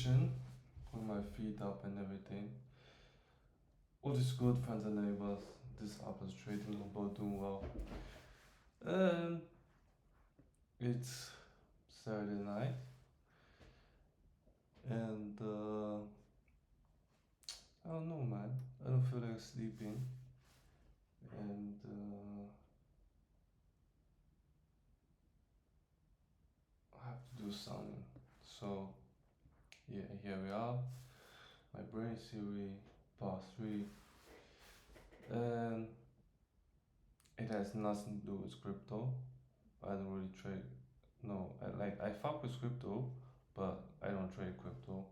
position with my feet up and everything. All is good, friends and neighbors. This app is trading, about doing well. Um, it's Saturday night, and I don't know, man. I don't feel like sleeping, and I have to do something. So yeah, here we are. My brain theory, P.3, and it has nothing to do with crypto. I don't really trade. No, I fuck with crypto, but I don't trade crypto.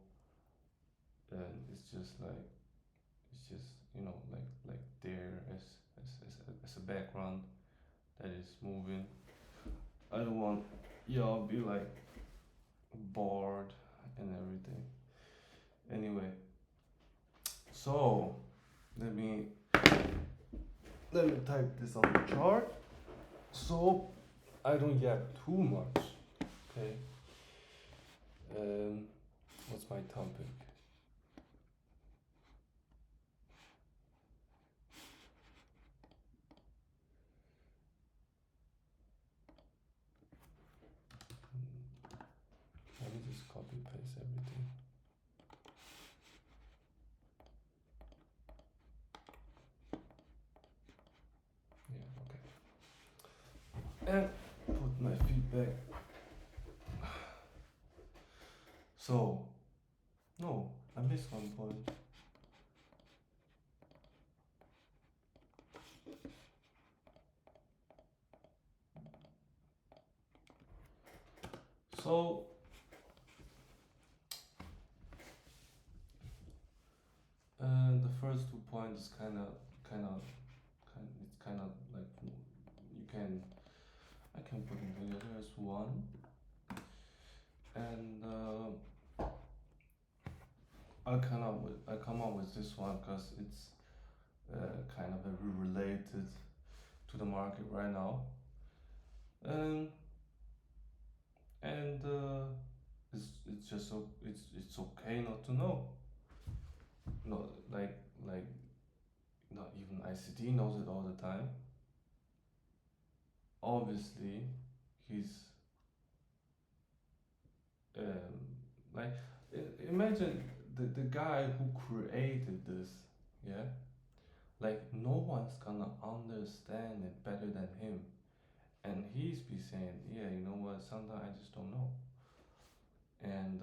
And it's just like there as a background that is moving. I don't want y'all be like bored and everything. Anyway, so let me let me type this on the chart so I don't yap too much. Okay. Um, what's my topic? Let me just copy paste everything. Yeah, okay. And put my feet back. So, no, I missed one point. So, the first 2 points is it's kind of like you can, I can put them together as one, and I come up with this one because it's kind of very related to the market right now, um, and it's just so it's okay not to know. No, like not even ICT knows it all the time. Obviously, he's um, like imagine the guy who created this, yeah. Like no one's gonna understand it better than him, and he's be saying, yeah, you know what? Sometimes I just don't know, and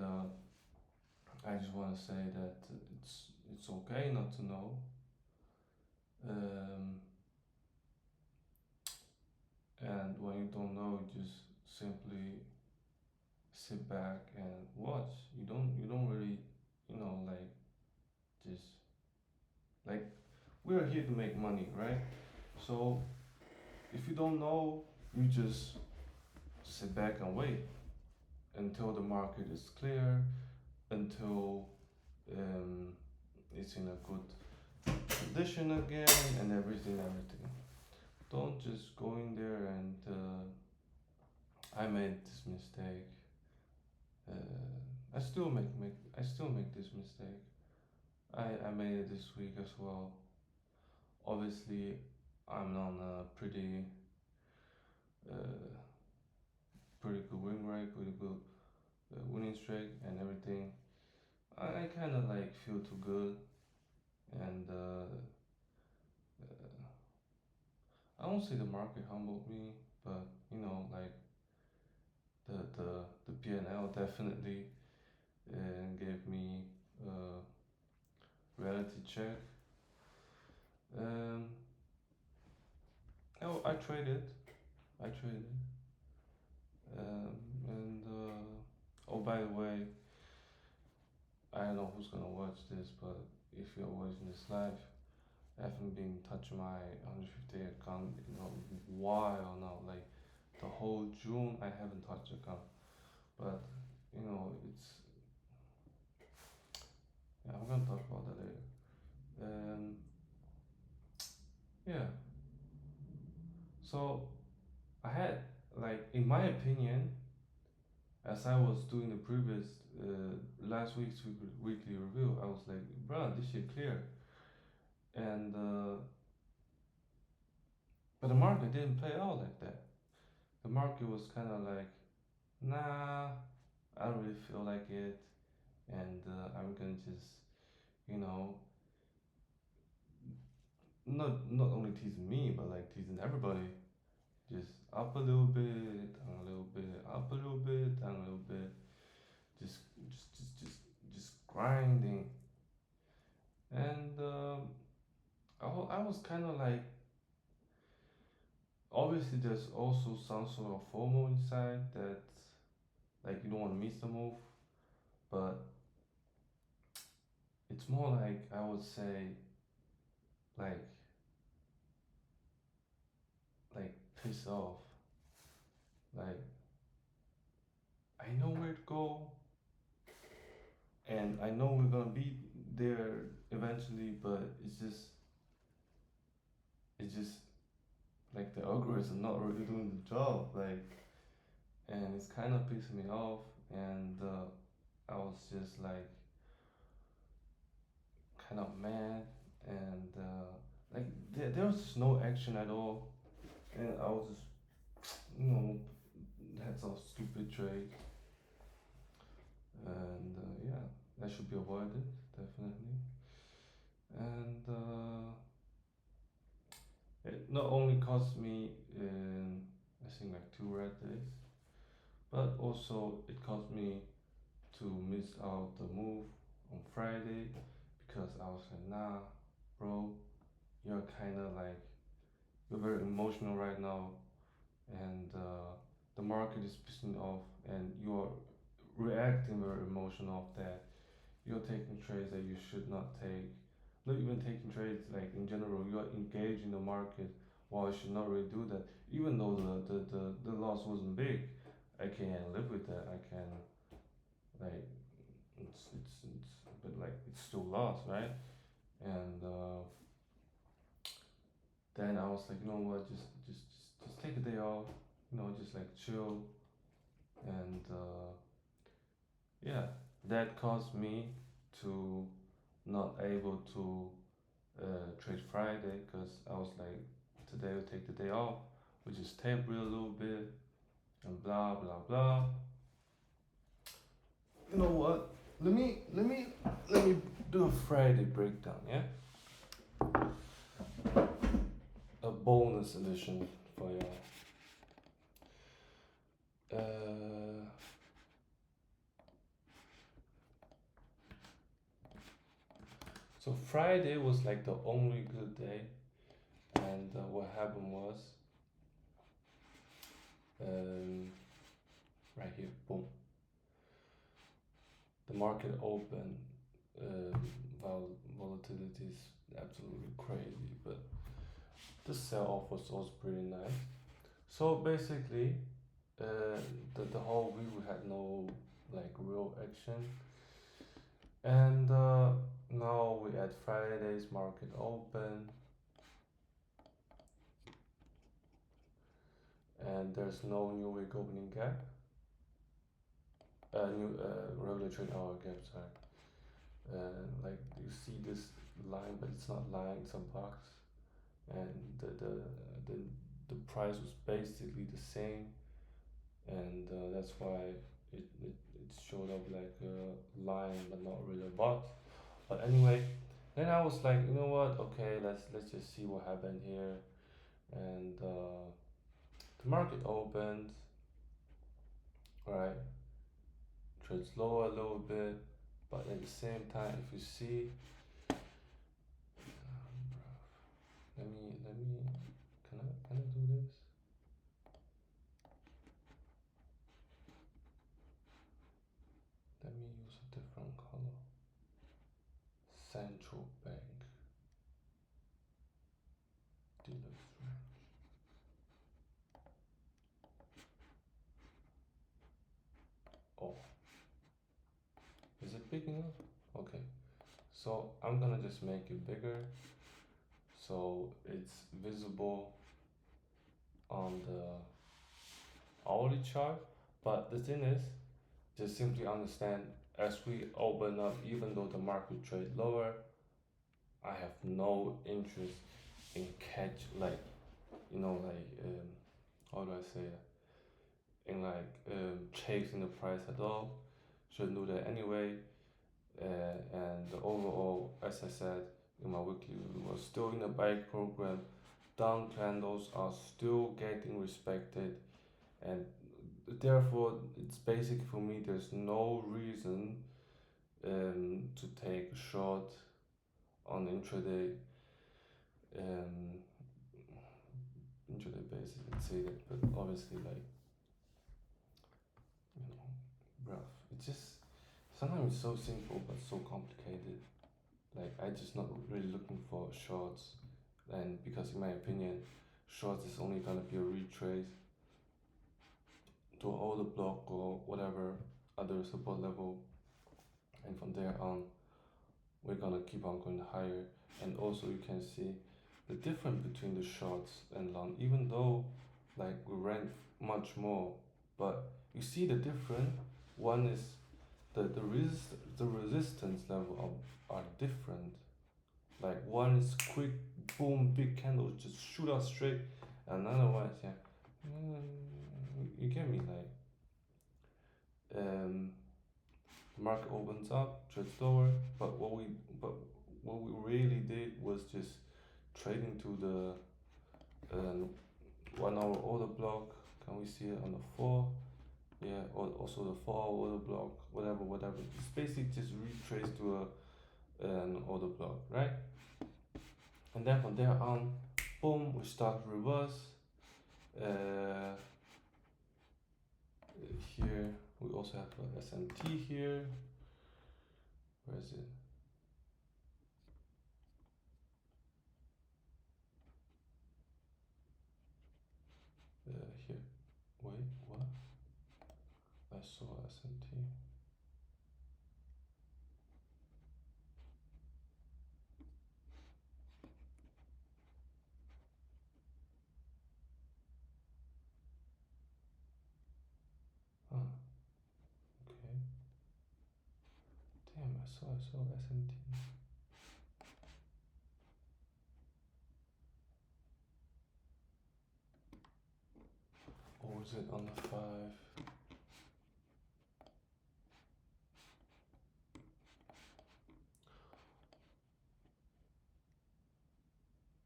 I just want to say that it's okay not to know. Um, and when you don't know, you just simply sit back and watch. You don't really, like just like we're here to make money, right? So if you don't know, you just sit back and wait until the market is clear, until um, it's in a good condition again, and everything. Don't just go in there and I made this mistake. I still make this mistake. I made it this week as well. Obviously, I'm on a uh, pretty good win rate, pretty good winning streak, and everything. I kind of like feel too good, and I won't say the market humbled me, but like the P&L definitely gave me a reality check. Um, I traded, I traded, and oh, by the way, I don't know who's gonna watch this, but if you're watching this live, I haven't been touching my 150 account in a while now. Like the whole June, I haven't touched the account. But it's yeah. I'm gonna talk about that later. Um, yeah. So I had, like, in my opinion, as I was doing the previous last week's weekly review, I was like, bro, this shit clear. And but the market didn't play out like that. The market was kind of like, nah, I don't really feel like it, and I'm gonna just, you know, not only teasing me, but like teasing everybody. Just up a little bit, down a little bit, up a little bit, down a little bit. Just, just grinding. And I was kind of like, obviously, there's also some sort of FOMO inside that, like, you don't want to miss the move, but it's more like, I would say, like, piss off. Like, I know where to go, and I know we're gonna be there eventually, but it's just like the algorithm not really doing the job, like, and it's kind of pissing me off, and I was just like kind of mad, and like there was just no action at all, and I was just had some stupid trade, and yeah, that should be avoided definitely, and it not only cost me I think like two red days, but also it cost me to miss out the move on Friday because I was like, nah, bro, you're kind of like, you're very emotional right now, and the market is pissing off, and you're reacting very emotional off that. You're taking trades that you should not take. Not even taking trades, like in general, you're engaged in the market while you should not really do that. Even though the loss wasn't big, I can live with that. I can, like, but like it's still lost, right? And then I was like, you know what, just take a day off, just like chill, and yeah, that caused me to not able to trade Friday because I was like, today we'll take the day off, we just tape real a little bit, and blah blah blah. You know what? Let me do a Friday breakdown, yeah? A bonus edition for you. So Friday was like the only good day, and what happened was, um, right here, boom, the market opened. Volatility is absolutely crazy, but the sell-off was also pretty nice. So basically, uh, the whole week we had no like real action, and now we at Friday's market open, and there's no new week opening gap. New regulatory hour gap. Sorry. Like you see this line, but it's not line; it's a box, and the the price was basically the same, and that's why it showed up like a line, but not really a box. But anyway, then I was like, you know what? Okay, let's just see what happened here, and the market opened, right? Trades lower a little bit, but at the same time, if you see, let me, can I do this? Let me use a different color. Central bank dealers rank. Oh, is it big enough? Okay, so I'm gonna just make it bigger so it's visible on the hourly chart. But the thing is, just simply understand as we open up, even though the market trade lower, I have no interest in catch like how do I say it? In chasing the price at all. Shouldn't do that anyway. And overall, as I said in my weekly, we were still in a buy program. Down candles are still getting respected, and therefore it's basic for me. There's no reason to take a short on intraday intraday basis. Let's say that, but obviously, rough. It's just sometimes it's so simple but so complicated. Like I just not really looking for shorts, and because in my opinion, shorts is only gonna be a retrace to an older block or whatever other support level, and from there on we're gonna keep on going higher. And also you can see the difference between the shorts and long, even though like we rank much more, but you see the difference. One is the resistance level are different. Like one is quick, boom, big candle, just shoot out straight. Another one is yeah, you get me. Um, market opens up, trades lower, but but what we really did was just trading to the 1 hour order block. Can we see it on the four? Yeah, or also the 4 hour order block, whatever. It's basically just retrace to an order block, right? And then from there on, boom, we start reverse. Uh, Here we also have a SMT here. Where is it? Here. Wait, what? I saw SMT. Oh, okay. Damn, I saw SMT. Or is it on the 5?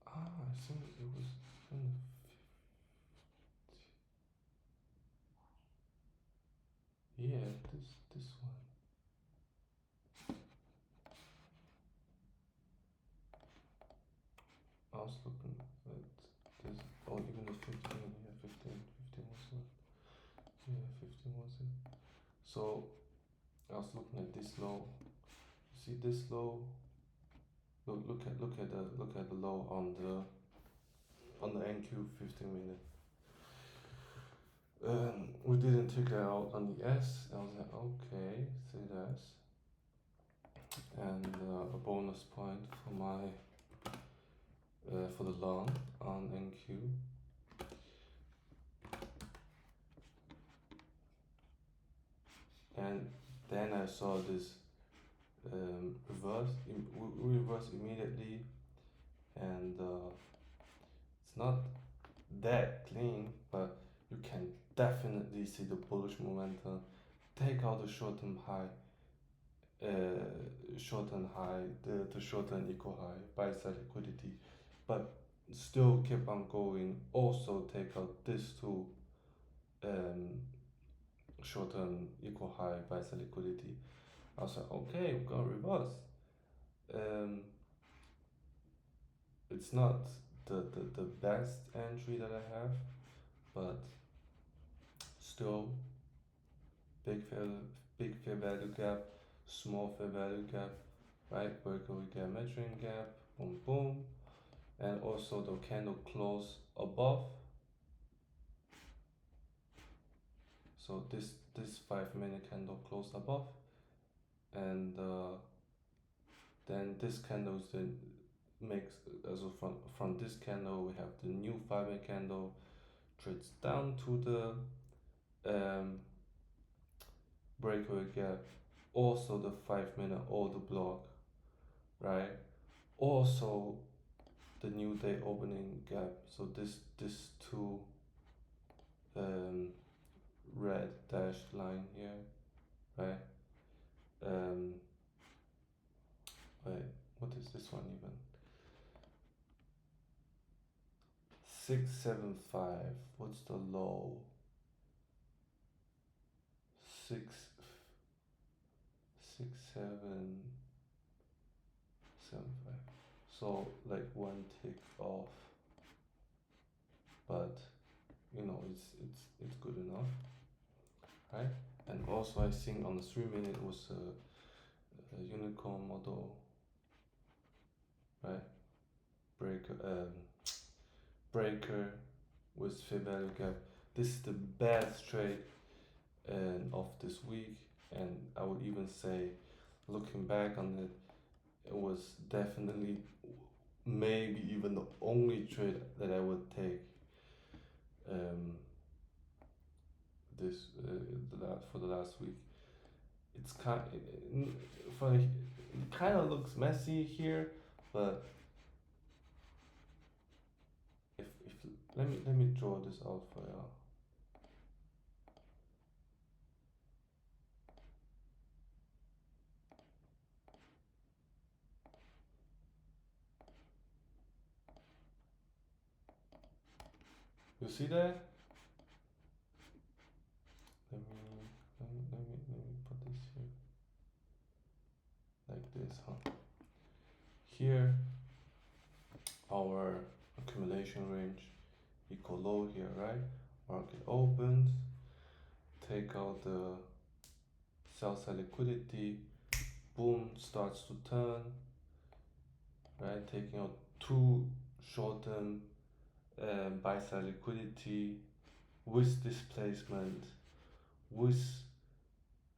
I think it was on the. Yeah, this one. I was looking at this. Oh, even the 15. Yeah, 15. 15 was it? Yeah, 15 was it? So I was looking at this low. See this low? Look at the low on the NQ 15 minute. We didn't take it out on the S. I was like, okay, say that. And a bonus point for my for the long on NQ. And then I saw this reverse. We reverse immediately, and it's not that clean, but you can definitely see the bullish momentum. Take out the short-term high, short-term high, the short-term equal high, buy side liquidity, but still keep on going. Also take out this two um, short-term equal high, buy side liquidity. I was like, okay, we're gonna reverse. Um, it's not the best entry that I have, but still big fair big fair value gap, small fair value gap, right? Where can we get measuring gap? Boom boom. And also the candle close above. So this 5 minute candle close above, and then this candle then makes also from this candle we have the new 5 minute candle trades down to the um, breakaway gap, also the 5 minute order block, right? Also the new day opening gap. So this two um, red dashed line here, right? Um, wait, what is this one even? 675. What's the low? Six, 6775. So like one tick off, but it's good enough, right? And also I think on the 3 minute was a unicorn model, right? Breaker, breaker with fair value gap. This is the best trade of this week, and I would even say, looking back on it, it was definitely maybe even the only trade that I would take um, this for the last week. It's kind for it kind of looks messy here, but if let me draw this out for you. You see that? Let me put this here like this, huh? Here our accumulation range equal low here, right? Market opens, take out the sell side liquidity, boom, starts to turn, right? Taking out two short term buy side liquidity with displacement, with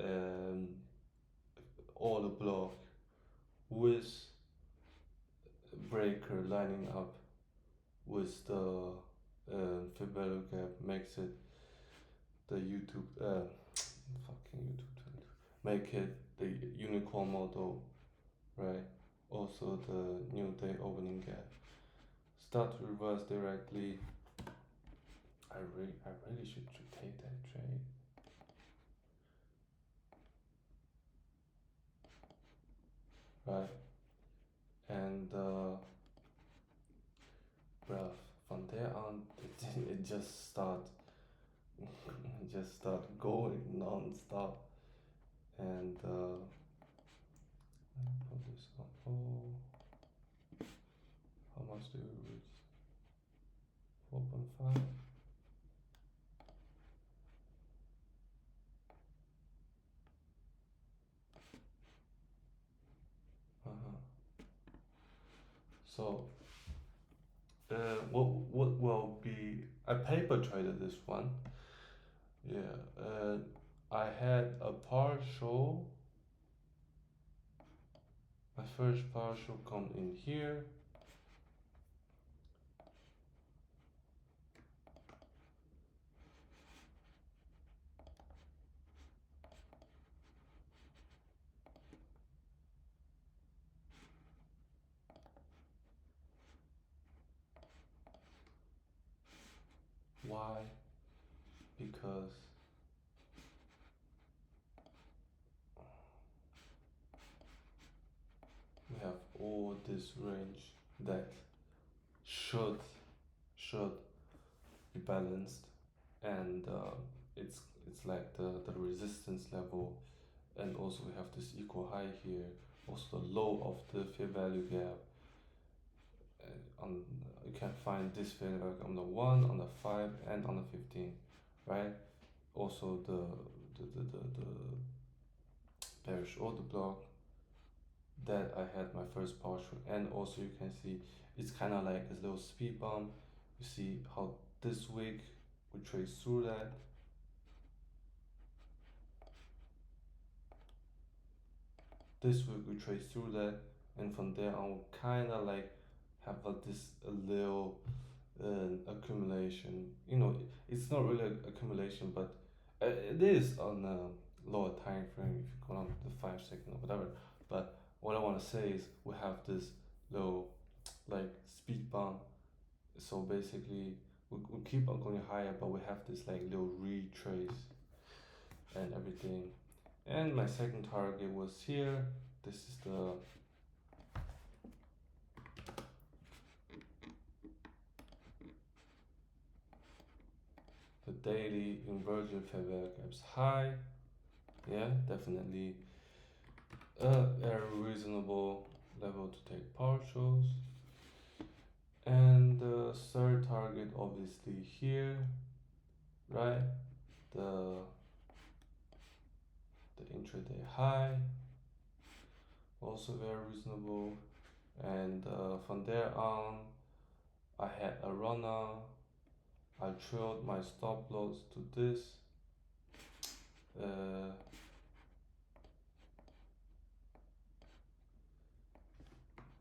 um, order block, with breaker lining up with the fair value gap makes it the YouTube fucking YouTube 22. Make it the unicorn model, right? Also the new day opening gap. Start to reverse directly. I really should take that trade. Right? And bruh, from there on it just start it just start going non-stop. And let me put this on. Oh, how much do we reach? 4.5. Uh-huh. So what will be I paper traded this one. Yeah. I had a partial. My first partial come in here. Why? Because we have all this range that should should be balanced, and it's like the resistance level, and also we have this equal high here, also the low of the fair value gap. On you can find this fair value gap on the 1, on the 5, and on the 15, right? Also the bearish order block that I had my first partial, and also you can see it's kind of like a little speed bump. You see how this week we trace through that. This week we trace through that, and from there on we kind of like have this a little accumulation. It's not really accumulation, but it is on lower time frame if you go on the 5 second or whatever. But what I want to say is we have this low like speed bump. So basically we keep on going higher, but we have this like little retrace and everything. And my second target was here. This is the daily inversion fair value gaps high. Yeah, definitely a reasonable level to take partials. And the third target obviously here, right? The the intraday high, also very reasonable. And from there on, I had a runner. I trailed my stop loss to this. Uh,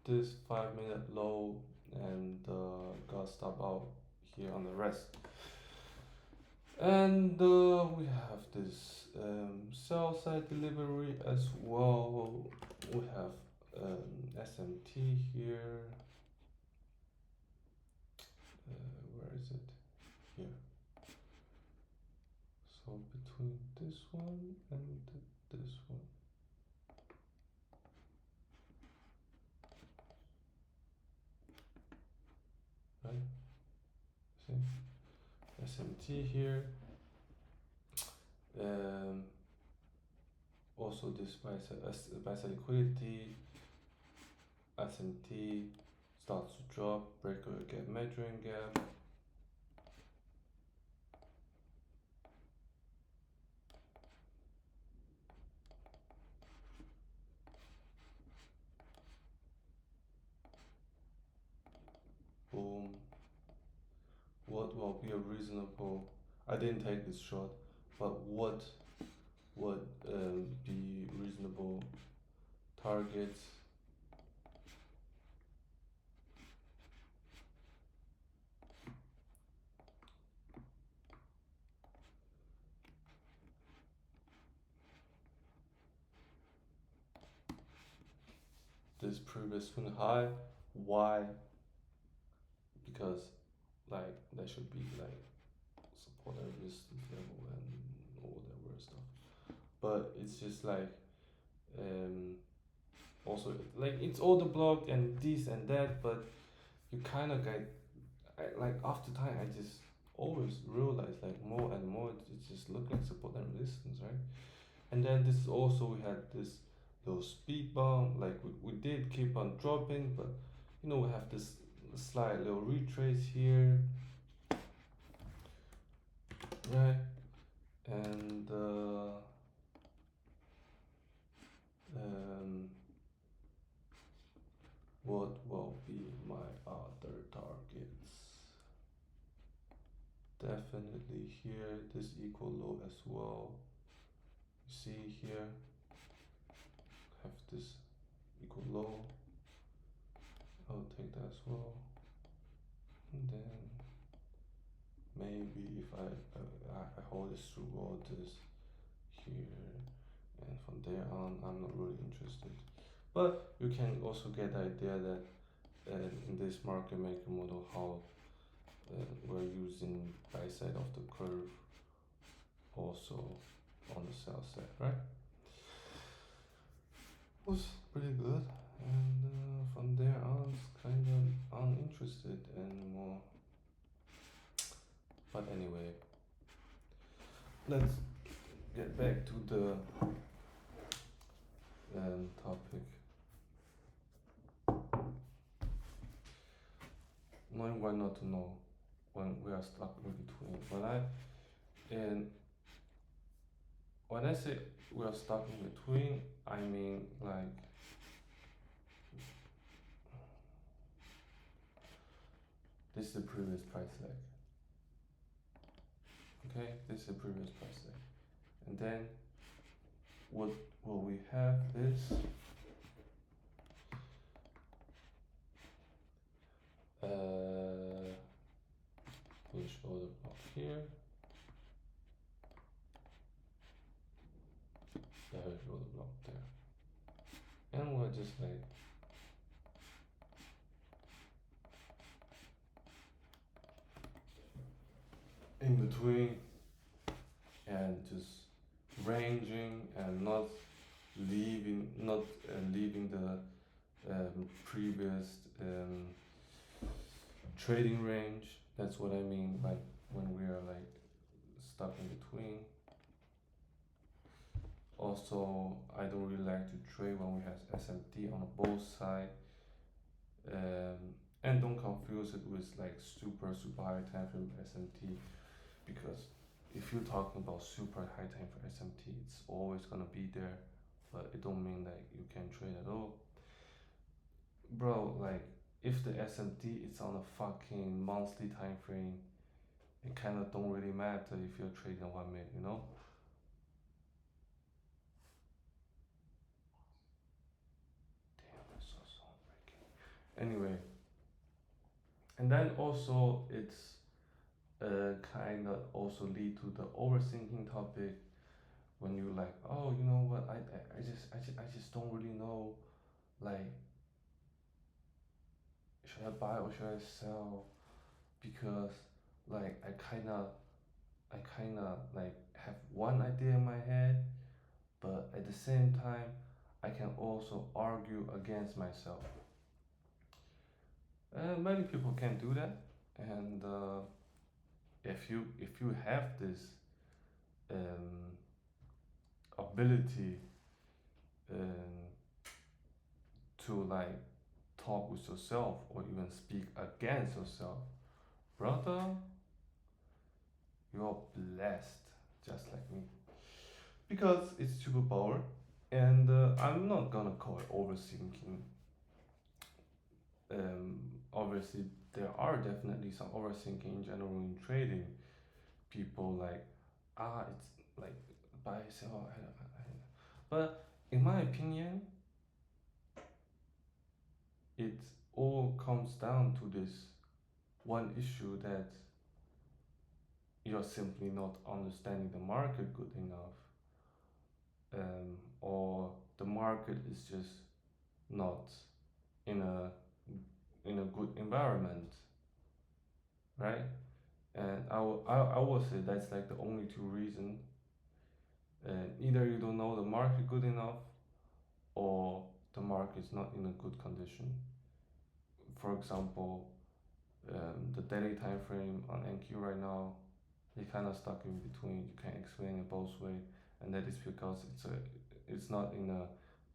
this 5 minute low and got stop out here on the rest. And we have this sell side delivery as well. We have SMT here. Where is it? Here. So between this one and this one. Right? See? SMT here. Also this buy side liquidity. SMT starts to drop, breaker gap, measuring gap. Boom. What will be a reasonable? I didn't take this shot, but what would be reasonable targets? This previous swing high. Why? Because like there should be like support and resistance level and all that weird stuff. But it's just like um also like it's all the block and this and that, but you kind of get like after time I just always realize like more and more it's just looking like support and resistance, right? And then this is also we had this little speed bump, like we did keep on dropping, but you know we have this slight little retrace here, right? And um, what will be my other targets? Definitely here, this equal low as well. You see here, have this equal low. I'll take that as well. And then maybe if I hold this through all this here, and from there on I'm not really interested. But you can also get the idea that in this market maker model how we're using buy side of the curve also on the sell side, right? Was pretty good, and from there on it's kind of uninterested anymore. But anyway, let's get back to the topic. Knowing what not to know when we are stuck in between. When I say we are stuck in between, I mean like this is the previous price leg. Okay, this is the previous price leg. And then what will we have is push order block here. there. And we're just like in between and just ranging and not leaving the previous trading range. That's what I mean, like when we are like stuck in between. Also, I don't really like to trade when we have SMT on both sides. And don't confuse it with like super high time frame SMT, because if you're talking about super high time frame SMT, it's always gonna be there, but it don't mean that you can trade at all. Bro, like if the SMT is on a fucking monthly time frame, it kind of don't really matter if you're trading 1 minute, you know? Damn, I saw someone breaking. Anyway, and then also it's kind of also lead to the overthinking topic when you like, oh, you know what, I just don't really know, like, should I buy or should I sell? Because like I kind of like have one idea in my head, but at the same time, I can also argue against myself. Many people can do that, and if you have this um, ability um, to like talk with yourself or even speak against yourself, brother, you're blessed, just like me, because it's superpower, and I'm not gonna call it overthinking. Obviously, there are definitely some overthinking in general in trading. People like, it's like buy sell. But in my opinion, it all comes down to this one issue that you're simply not understanding the market good enough, or the market is just not in a good environment, right? And I will say that's like the only two reasons. Either you don't know the market good enough, or the market is not in a good condition. For example, the daily time frame on NQ right now, you're kind of stuck in between. You can't explain it both ways, and that is because it's not in a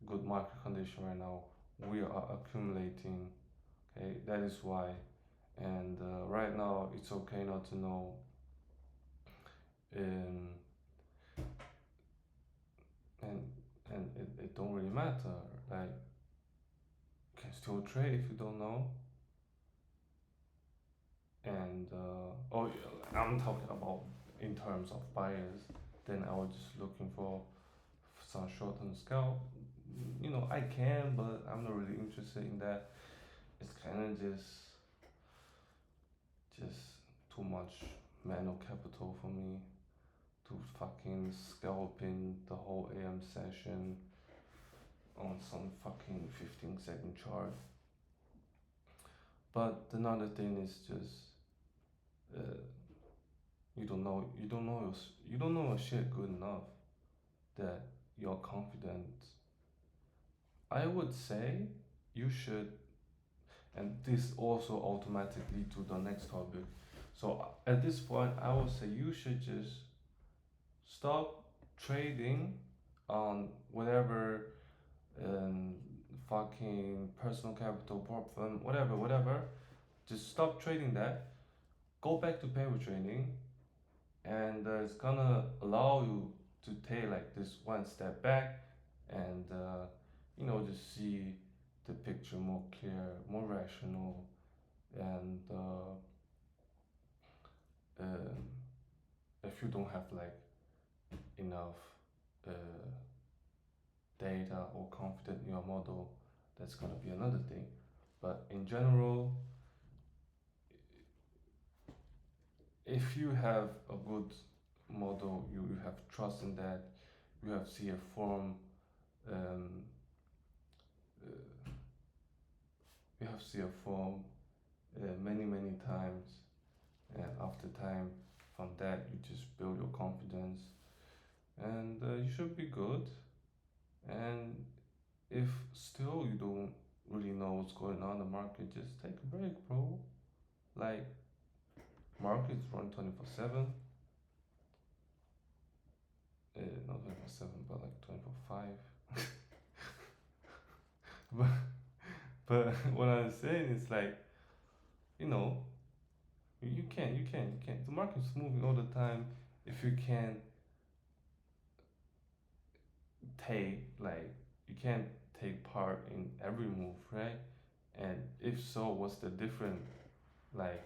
good market condition right now. We are accumulating. Okay, that is why. And right now, it's okay not to know. Um, and it don't really matter. Like, you can still trade if you don't know. And oh, yeah, I'm talking about in terms of buyers. Then I was just looking for some short-term scalp. I can, but I'm not really interested in that. It's kind of just too much manual capital for me to fucking scalping the whole AM session on some fucking 15-second chart. But another thing is just uh, you don't know your shit good enough that you're confident. I would say you should, and this also automatically to the next topic. So at this point, I would say you should just stop trading on whatever um, fucking personal capital, prop firm, whatever. Just stop trading that. Go back to paper trading, and it's gonna allow you to take like this one step back, and just see the picture more clear, more rational, and um, if you don't have like enough uh, data or confident in your model, that's gonna be another thing. But in general, if you have a good model, you have trust in that, you have see a form Um, you have to see a form many times, and after time, from that you just build your confidence, and you should be good. And if still you don't really know what's going on in the market, just take a break, bro. Like, markets run 24/7, not 24/7, but like 24/5. but but what I'm saying is like, you know, you can. The market's moving all the time. If you can you can't take part in every move, right? And if so, what's the difference? Like,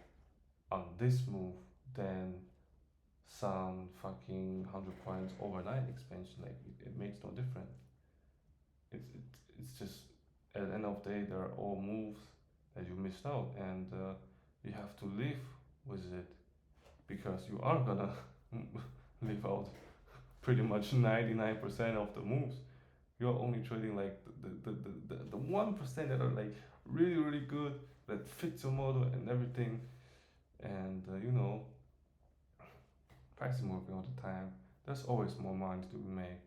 on this move, then some fucking 100 points overnight expansion. Like, it makes no difference. It's just, at the end of the day, they're all moves that you missed out, and you have to live with it, because you are gonna live out pretty much 99% of the moves. You're only trading like the 1% that are like really good, that fits your model and everything. And price is moving all the time. There's always more money to be made.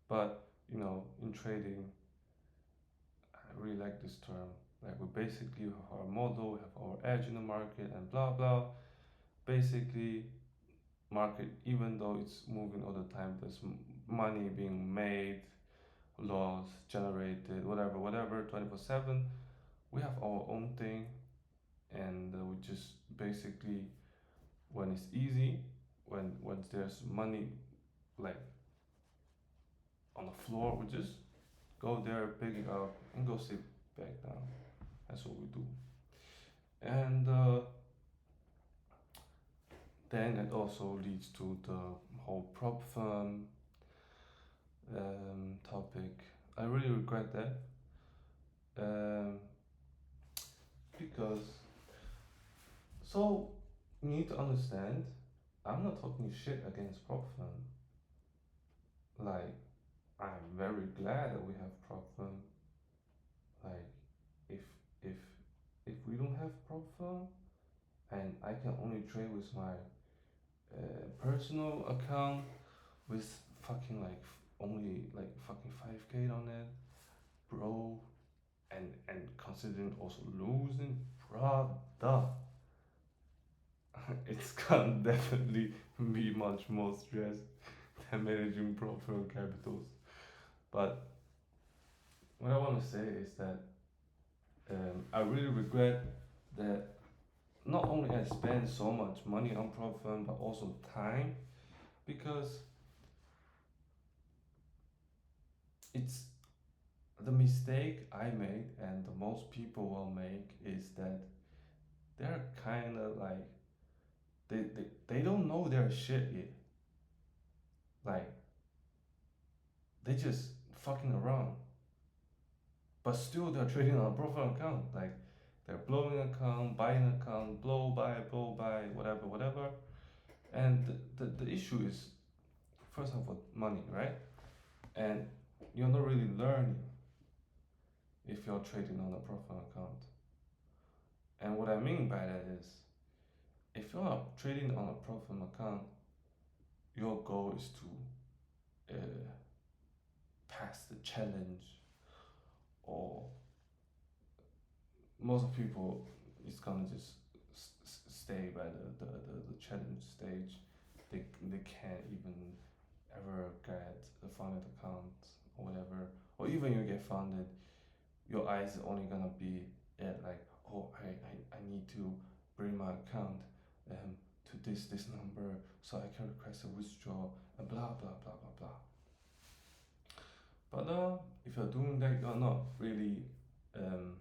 But in trading, I really like this term. Like, we basically have our model, we have our edge in the market, and blah blah. Basically, market, even though it's moving all the time, there's money being made, laws generated, whatever, 24/7. We have our own thing, and we just basically, when it's easy, when there's money like on the floor, we just go there, pick it up, and go sit back down. That's what we do. And then it also leads to the whole prop firm topic. I really regret that, um, because, so, you need to understand, I'm not talking shit against prop firm. Like, I'm very glad that we have prop firm. Like, if if if we don't have prop firm, and I can only trade with my personal account, with fucking like only like fucking 5K on it, bro, and considering also losing, brother, it's gonna definitely be much more stress than managing prop firm capitals. But what I want to say is that, I really regret that not only I spend so much money on prop firm, but also time, because it's the mistake I made, and the most people will make, is that they're kind of like, they don't know their shit yet. Like, they just fucking around, but still they're trading on a profile account. Like, they're blowing account, buying account, blow buy, whatever. And the issue is, first of all, money, right? And you're not really learning if you're trading on a profile account. And what I mean by that is, if you're trading on a profile account, your goal is to pass the challenge, or most people is gonna just stay by the challenge stage. They can't even ever get a funded account or whatever, or even you get funded, your eyes are only gonna be at like, oh, I need to bring my account to this number so I can request a withdrawal, and blah blah blah blah blah. But if you're doing that, um,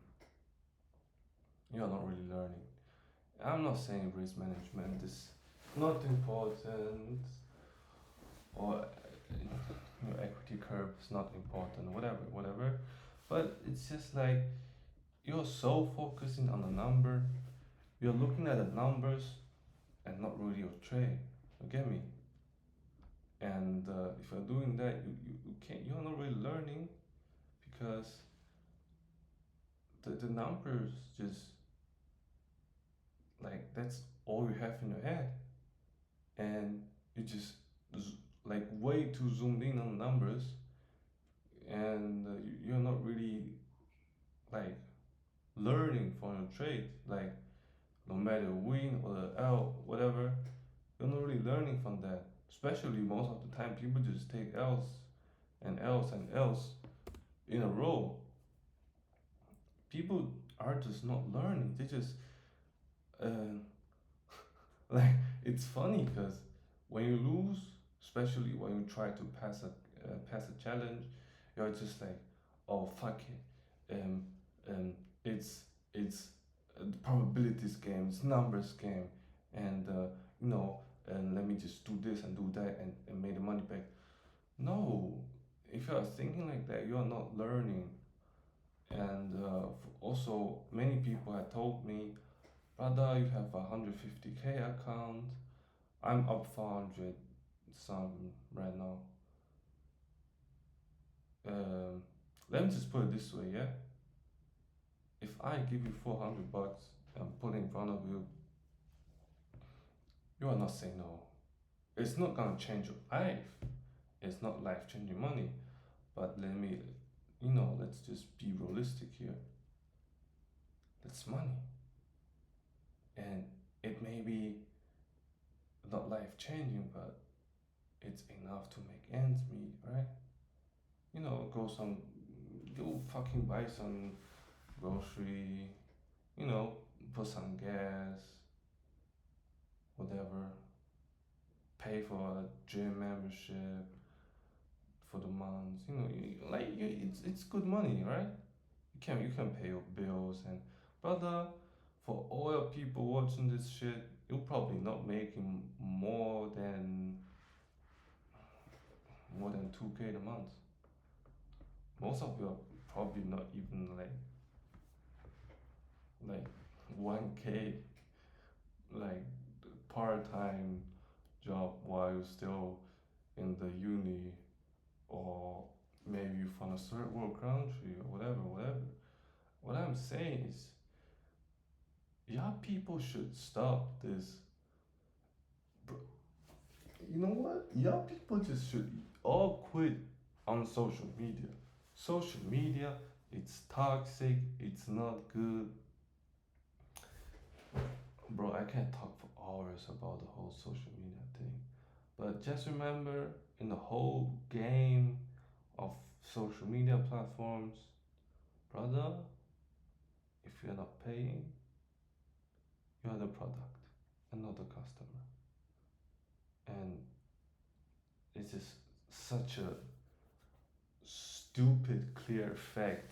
you're not really learning. I'm not saying risk management is not important, or your equity curve is not important, whatever. But it's just like, you're so focusing on the number, you're looking at the numbers and not really your trade. You get me? And if you're doing that, you can't. You're not really learning. the numbers just like that's all you have in your head, and you just like way too zoomed in on numbers, and you're not really like learning from your trade. Like no matter win or the L, whatever, you're not really learning from that. Especially most of the time, people just take L's and L's and L's in a row. People are just not learning. They just uh, like it's funny because when you lose, especially when you try to pass a challenge, you're just like, oh fuck it, um, it's it's a probabilities game, it's numbers game, and you know, and let me just do this and do that and make the money back. No, if you are thinking like that, you are not learning. And also, many people had told me, brother, you have a 150K account. I'm up 400 some right now. Um, Let me just put it this way, yeah. If I give you 400 bucks and put it in front of you, you are not saying no. It's not gonna change your life. It's not life changing money. But let me, let's just be realistic here. That's money, and it may be not life changing, but it's enough to make ends meet, right? Go fucking buy some grocery, you know, put some gas, whatever, pay for a gym membership for the month. It's good money, right? You can pay your bills, and brother, for all your people watching this shit, you're probably not making more than 2K a month. Most of you are probably not even like 1K, like part time job while you're still in the uni, or maybe you from a third world country or whatever, whatever. What I'm saying is, yeah, people should stop this. You know what? Yeah, people just should all quit on social media. Social media, it's toxic, it's not good. Bro, I can't talk for hours about the whole social media thing. But just remember, in the whole game of social media platforms, brother, if you're not paying, you're the product and not the customer. And it's just such a stupid, clear fact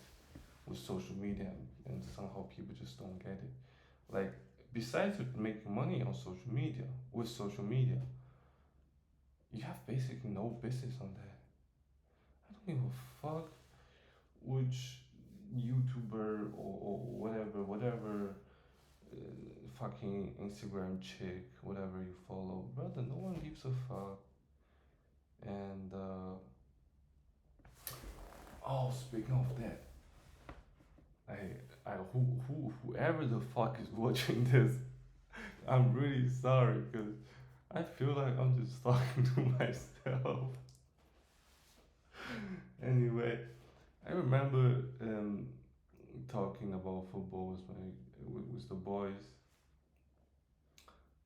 with social media, and somehow people just don't get it. Like, besides making money on social media, with social media, you have basically no business on that. I don't give a fuck which YouTuber or whatever fucking Instagram chick, whatever you follow, brother. No one gives a fuck. And oh, speaking of that, whoever the fuck is watching this, I'm really sorry because I feel like I'm just talking to myself. Anyway, I remember talking about football with the boys,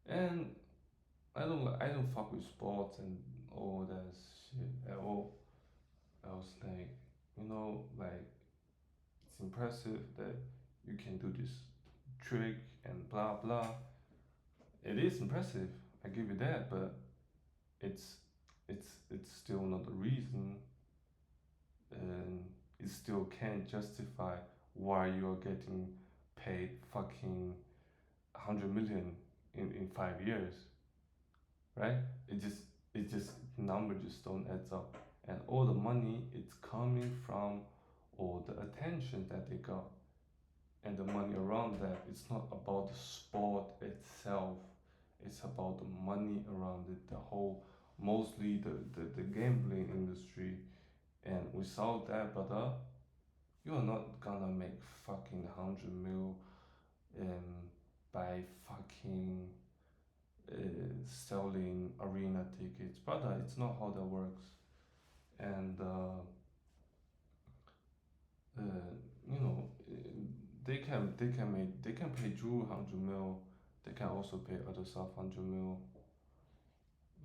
and I don't fuck with sports and all that shit at all. I was like, like it's impressive that you can do this trick and blah blah. It is impressive, I give you that, but it's it's still not the reason, and it still can't justify why you're getting paid fucking 100 million in 5 years, right? It just number just don't adds up, and all the money it's coming from all the attention that they got and the money around that. It's not about the sport itself, it's about the money around it, the whole, mostly the gambling industry. And without that, brother, You're not gonna make fucking 100 mil um, by fucking selling arena tickets. Brother, it's not how that works. And uh, you know, they can pay Drew 100 mil. They can also pay other stuff 100 mil.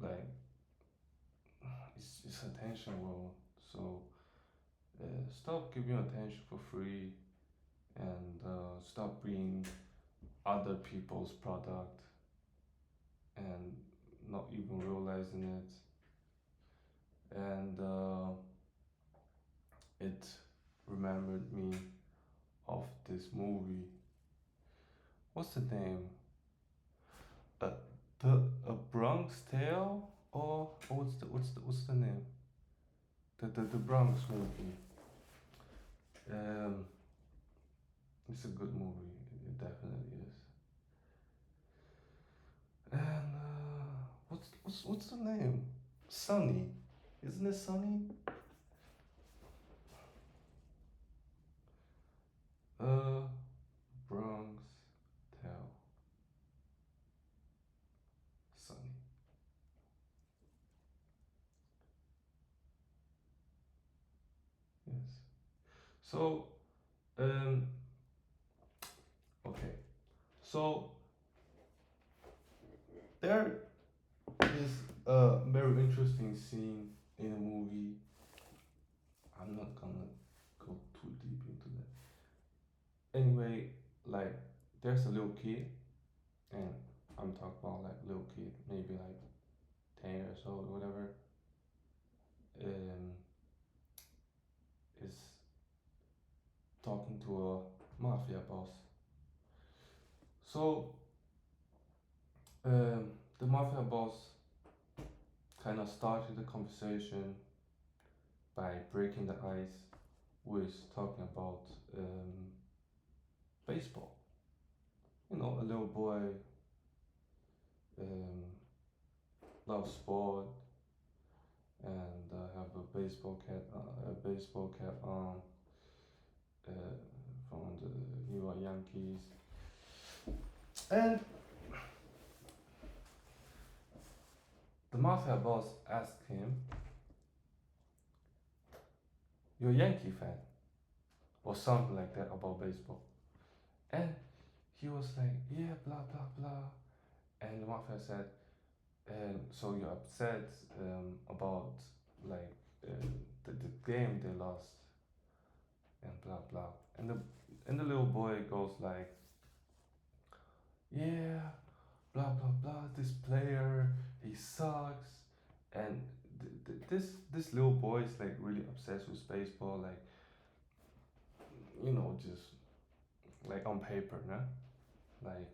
Like it's attention world. So stop giving attention for free and stop being other people's product and not even realizing it. And it remembered me of this movie. What's the name? Uh, the A Bronx Tale, or what's the name? The Bronx movie. Um, it's a good movie. It definitely is. And what's the name? Sunny, isn't it Sunny? Uh, Bronx Tale, Sunny. Yes. So um, okay. So there is a very interesting scene in a movie. I'm not gonna go too deep into that. Anyway, like there's a little kid, and I'm talking about like little kid, maybe like 10 years old, or whatever. Is talking to a mafia boss. So the mafia boss kind of started the conversation by breaking the ice with talking about um, baseball. You know, a little boy um, loves sport and have a baseball cap on uh, from the New York Yankees. And the mafia boss asked him, "You're a Yankee fan?" or something like that about baseball. And he was like, "Yeah, blah blah blah." And the mafia said, "And so you're upset about like uh, the game they lost and blah blah." And the little boy goes like, "Yeah, blah blah blah. This player, he sucks." And this little boy is like really obsessed with baseball, like just like on paper, nah? Like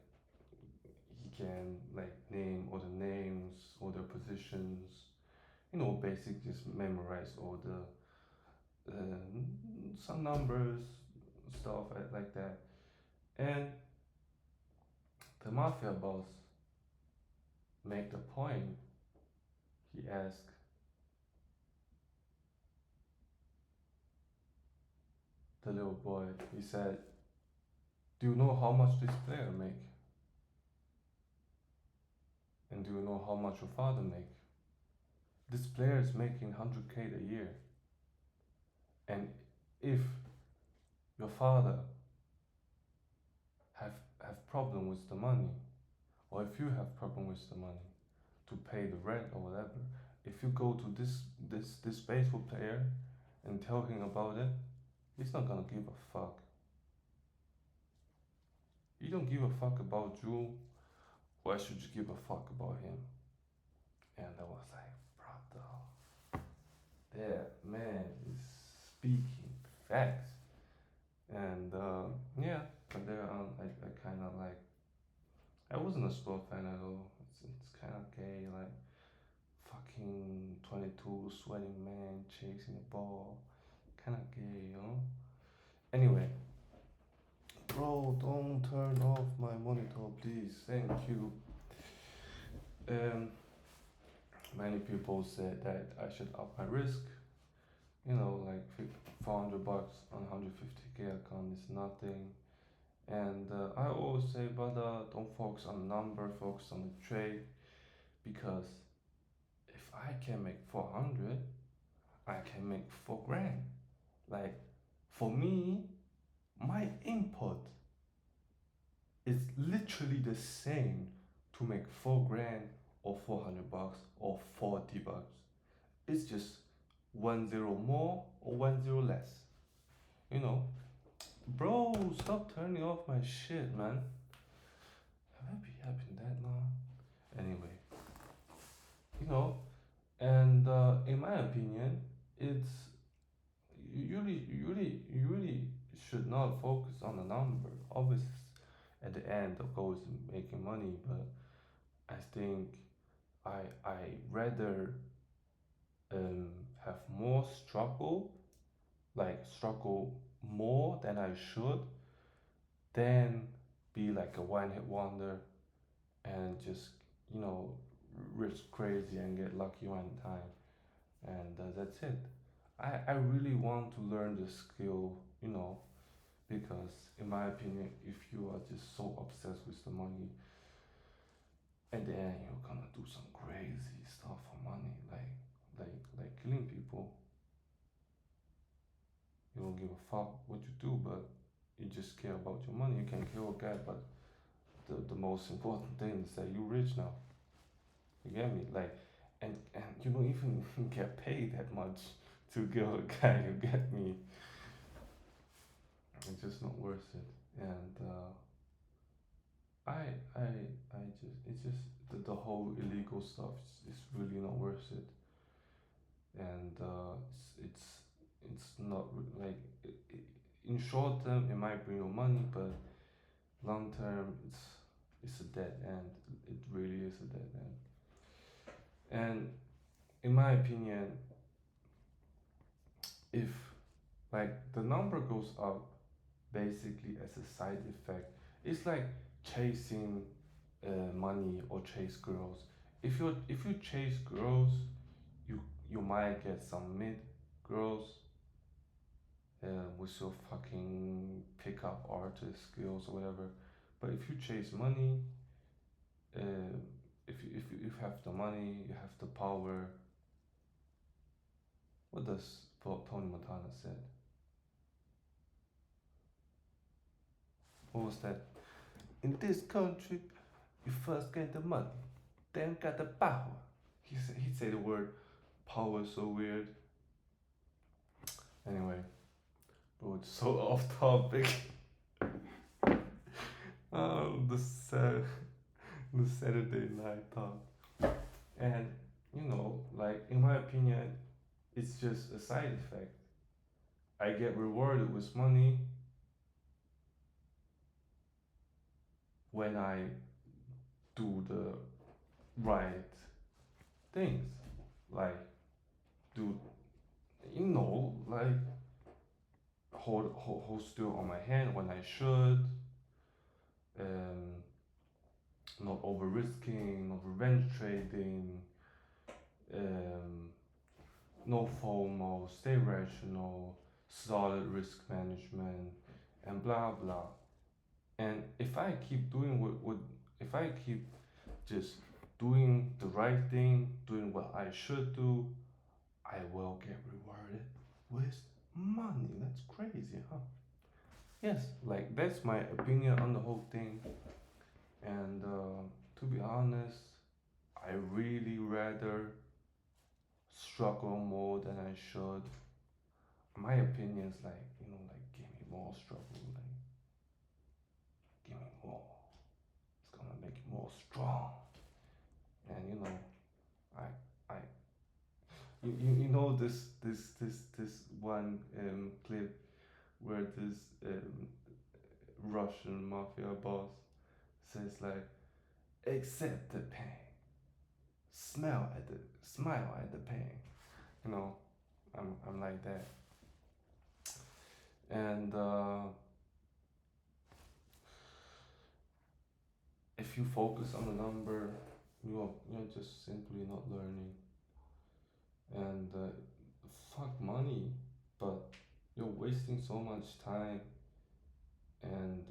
he can like name all the names, all the positions, basic, just memorize all the some numbers, stuff like that. And the mafia boss make the point. He asked the little boy. He said, "Do you know how much this player make? And do you know how much your father make? This player is making 100K a year. And if your father have have problem with the money, or if you have problem with the money to pay the rent or whatever, if you go to this baseball player and tell him about it, he's not gonna give a fuck. You don't give a fuck about you. Why should you give a fuck about him?" And I was like, brother, that man is speaking facts. And yeah, but there I kind of like, I wasn't a sport fan at all. It's kind of gay, like fucking 22 sweating man chasing the ball. Kind of gay. Anyway, bro, don't turn off my monitor, please. Thank you. Um, Many people said that I should up my risk like 400 bucks on 150k account is nothing. And I always say, brother, don't focus on the number, focus on the trade. Because if I can make 400, I can make 4 grand. Like, for me, my input is literally the same to make 4 grand or 400 bucks or 40 bucks. It's just 1 0 more or 1 0 less. You know, bro, stop turning off my shit, man. Have I been that long? Anyway, you know, and in my opinion, it's you really should not focus on the number. Obviously, at the end, the goal is making money, but I think I rather um, have more struggle, like struggle more than I should, than be like a one hit wonder and just you know risk crazy and get lucky one time, and that's it. I really want to learn the skill, because in my opinion, if you are just so obsessed with the money, at the end you're gonna do some crazy stuff for money, like killing people. You don't give a fuck what you do, but you just care about your money. You can kill a guy, but the most important thing is that you're rich now. You get me? Like, and you don't even get paid that much to kill a guy. You get me? It's just not worth it. And I I I just it's just the whole illegal stuff is really not worth it. And it's not like in short term it might bring you money, but long term it's a dead end. It really is a dead end. And in my opinion, if like the number goes up basically as a side effect, it's like chasing money or chase girls. If you chase girls, you you might get some mid girls with your fucking pickup artist skills or whatever. But if you chase money, uh, if you have the money, you have the power. What does Tony Montana said? What was that? In this country, you first get the money, then got the power. He said the word power so weird. Anyway, bro, it's so off topic. The the Saturday night talk, and like in my opinion, it's just a side effect. I get rewarded with money when I do the right things, like do like hold still on my hand when I should, um, not over risking, not revenge trading, um, no FOMO, stay rational, solid risk management, and blah blah. And if I keep doing if I keep just doing the right thing, doing what I should do, I will get rewarded with money. That's crazy, huh? Yes, like that's my opinion on the whole thing. And to be honest, I really rather struggle more than I should. My opinion is like, like give me more struggle, like give me more. It's gonna make you more strong. And I I you know this one clip where this Russian mafia boss says like, accept the pain, smile at the pain. You know, I'm like that. And if you focus on the number, you're just simply not learning. And fuck money, but you're wasting so much time, and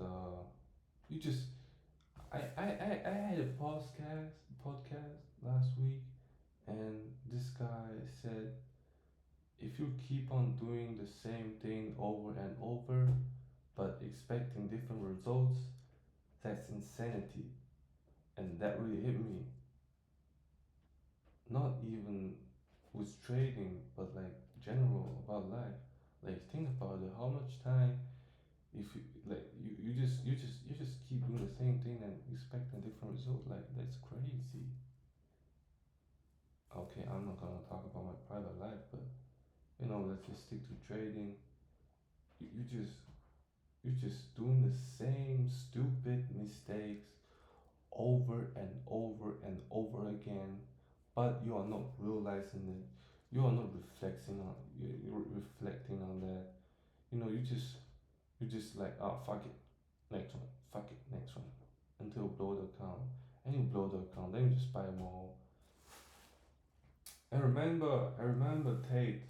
you just I had a podcast last week, and this guy said if you keep on doing the same thing over and over but expecting different results, that's insanity. And that really hit me. Not even with trading, but like general about life. Like think about it. How much time if you like you just keep doing the same thing and expect a different result? Like that's crazy. Okay, I'm not gonna talk about my private life, but let's just stick to trading. You just doing the same stupid mistakes over and over and over again, but you are not realizing it. You are not you're reflecting on that. You just like, oh fuck it, next one, fuck it, next one, until you blow the account, and you blow the account, then you just buy more. I remember Tate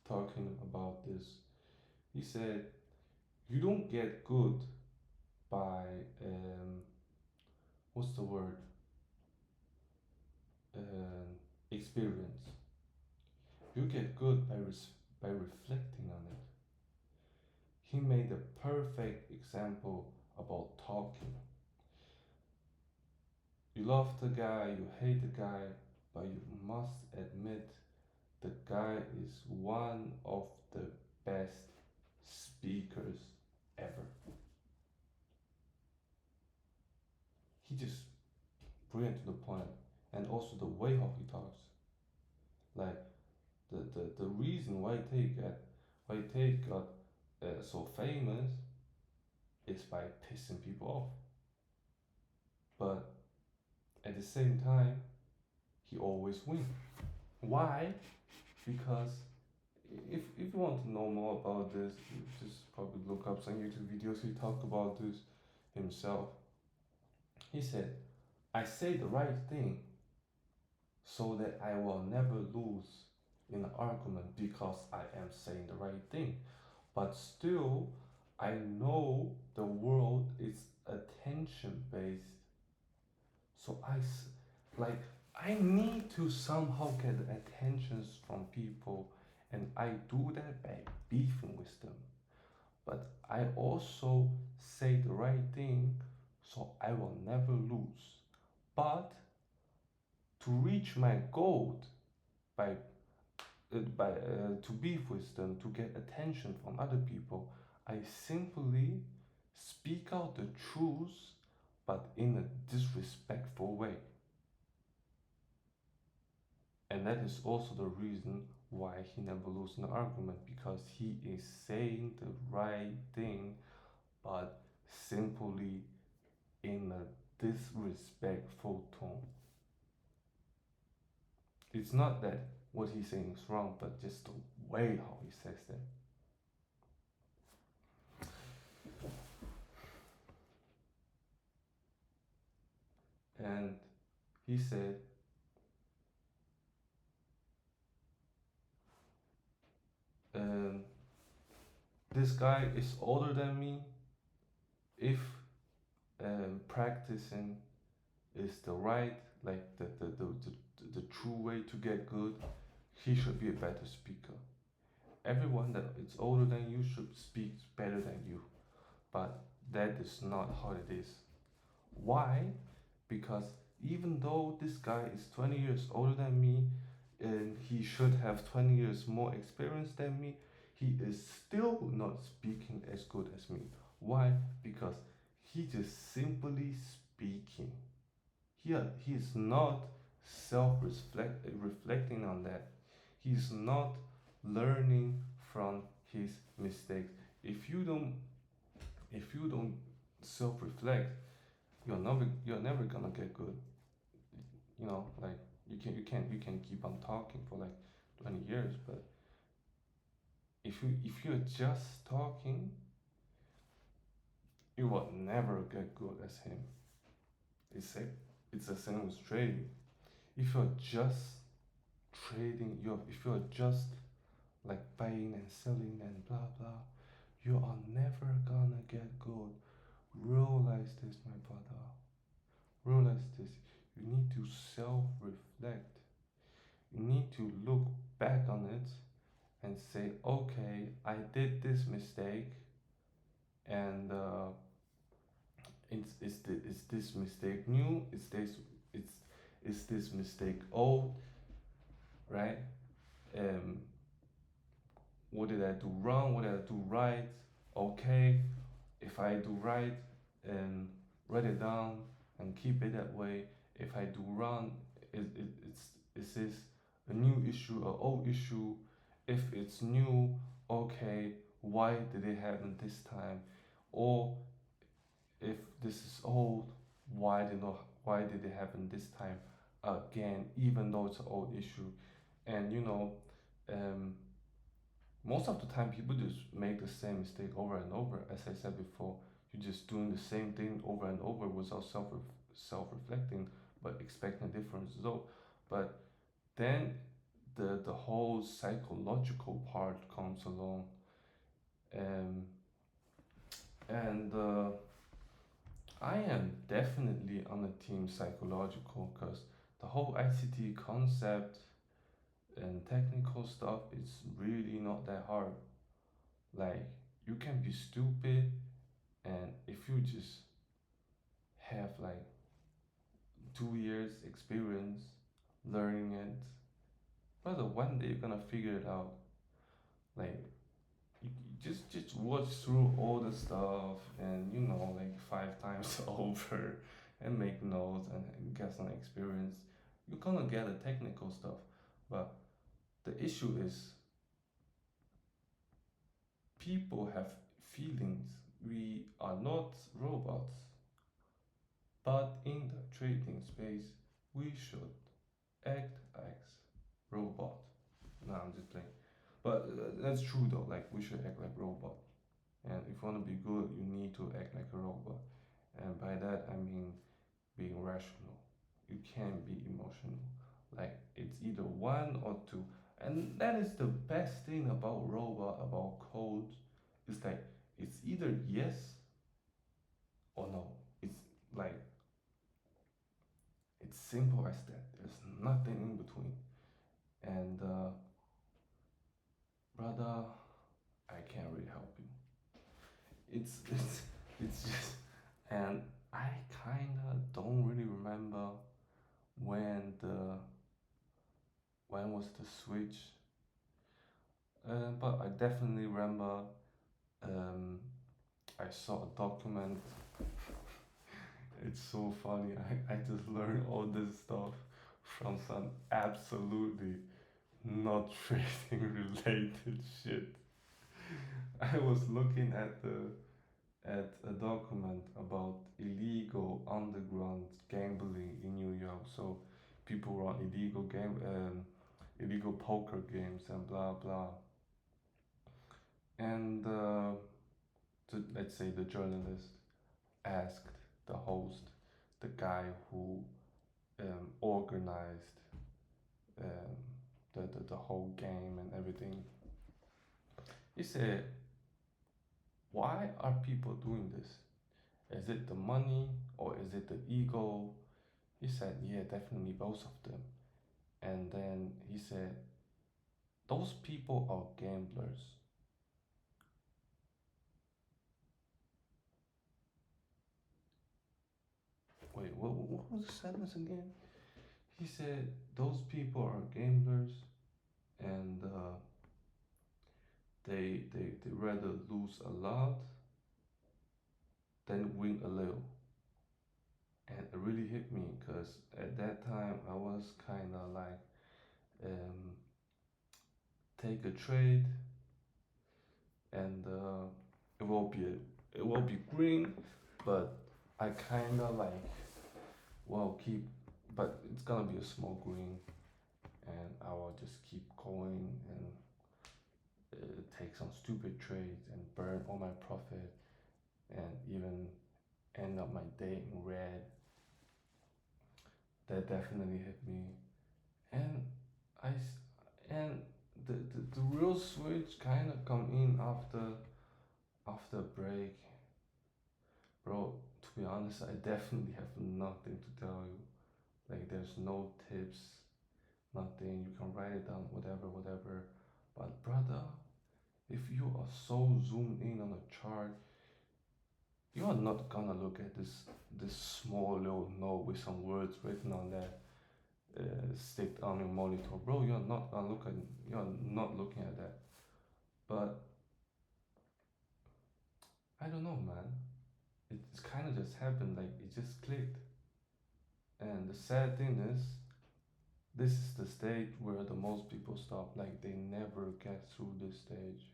talking about this. He said you don't get good by what's the word, experience. You get good by reflecting on it. He made a perfect example about talking. You love the guy, you hate the guy, but you must admit the guy is one of the best speakers ever. He just brilliant to the point, and also the way how he talks. Like the reason why Tate got so famous is by pissing people off. But at the same time, he always wins. Why? Because if you want to know more about this, you just probably look up some YouTube videos. He talked about this himself. He said, I say the right thing so that I will never lose in an argument because I am saying the right thing. But still, I know the world is attention based. So like I need to somehow get attentions from people, and I do that by beefing with them. But I also say the right thing, so I will never lose. But to reach my goal by to beef with them, to get attention from other people, I simply speak out the truth, but in a disrespectful way. And that is also the reason why he never loses an argument, because he is saying the right thing, but simply in a disrespectful tone. It's not that what he's saying is wrong, but just the way how he says that. And he said, um, this guy is older than me. If practicing is the right, like the true way to get good, he should be a better speaker. Everyone that is older than you should speak better than you, but that is not how it is. Why? Because even though this guy is 20 years older than me and he should have 20 years more experience than me, he is still not speaking as good as me. Why? Because he just simply speaking. He is not reflecting on that. He's not learning from his mistakes. If you don't self reflect, you're never gonna get good. Like you can keep on talking for like 20 years, but if you're just talking, you will never get good as him. It's the same with trading. If you're just trading, if you're just like buying and selling and blah blah. You are never gonna get good. Realize this, my brother. Realize this. You need to self reflect. You need to look back on it and say, okay, I did this mistake, and is this mistake new? It's is this mistake old? Right? Um, what did I do wrong? What did I do right? Okay, if I do right, and write it down and keep it that way. If I do wrong, is this a new issue or old issue? If it's new, okay, why did it happen this time? Or if this is old, why did it happen this time again? Even though it's an old issue, and um, most of the time people just make the same mistake over and over. As I said before, you're just doing the same thing over and over without self reflecting, but expecting a different result. But then the whole psychological part comes along, um, and I am definitely on the team psychological because the whole ICT concept and technical stuff is really not that hard. Like, you can be stupid, and if you just have like 2 years experience learning it, brother, one day you're gonna figure it out. Like, you just watch through all the stuff, and like 5 times over, and make notes and get some experience. You're gonna get the technical stuff, but the issue is people have feelings. We are not robots, but in the trading space, we should act as robot. No, I'm just playing. But that's true though. Like, we should act like robot. And if you want to be good, you need to act like a robot. And by that I mean being rational. You can't be emotional. Like, it's either one or two. And that is the best thing about robot, about code. It's like, it's either yes or no. It's like, it's simple as that. There's nothing in between. And brother, I can't really help you. It's just, and I kinda don't really remember when the when was the switch. But I definitely remember, um, I saw a document. It's so funny. I just learned all this stuff from some absolutely not trading related shit. I was looking at a document about illegal underground gambling in New York. So people run illegal poker games and blah blah. And let's say the journalist asked the host, the guy who organized um, the whole game and everything. He said, "Why are people doing this? Is it the money or is it the ego?" He said, "Yeah, definitely both of them." And then he said, "Those people are gamblers." Wait, what was the sentence again? He said, "Those people are gamblers, and they rather lose a lot than win a little." And it really hit me because at that time I was kind of like, um, take a trade, and it will be green, but I kind of like, well, keep, but it's gonna be a small green, and I will just keep going and take some stupid trades and burn all my profit, and even end up my day in red. That definitely hit me. And I and the real switch kind of come in after break, bro. To be honest, I definitely have nothing to tell you. Like there's no tips, nothing. You can write it down, whatever, whatever. But brother, if you are so zoomed in on a chart, you are not gonna look at this small little note with some words written on that stick on your monitor, bro. You're not looking at that. But I don't know, man. It's kind of just happened. Like it just clicked. And the sad thing is, this is the stage where the most people stop. Like they never get through this stage.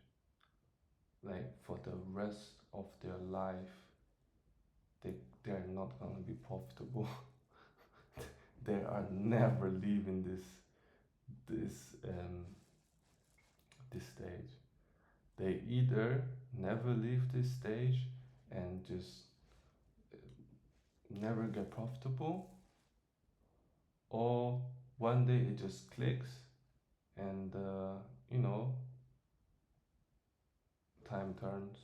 Like for the rest of their life, they they're not gonna be profitable. They are never leaving this this stage. They either never leave this stage and just never get profitable, or one day it just clicks and you know time turns,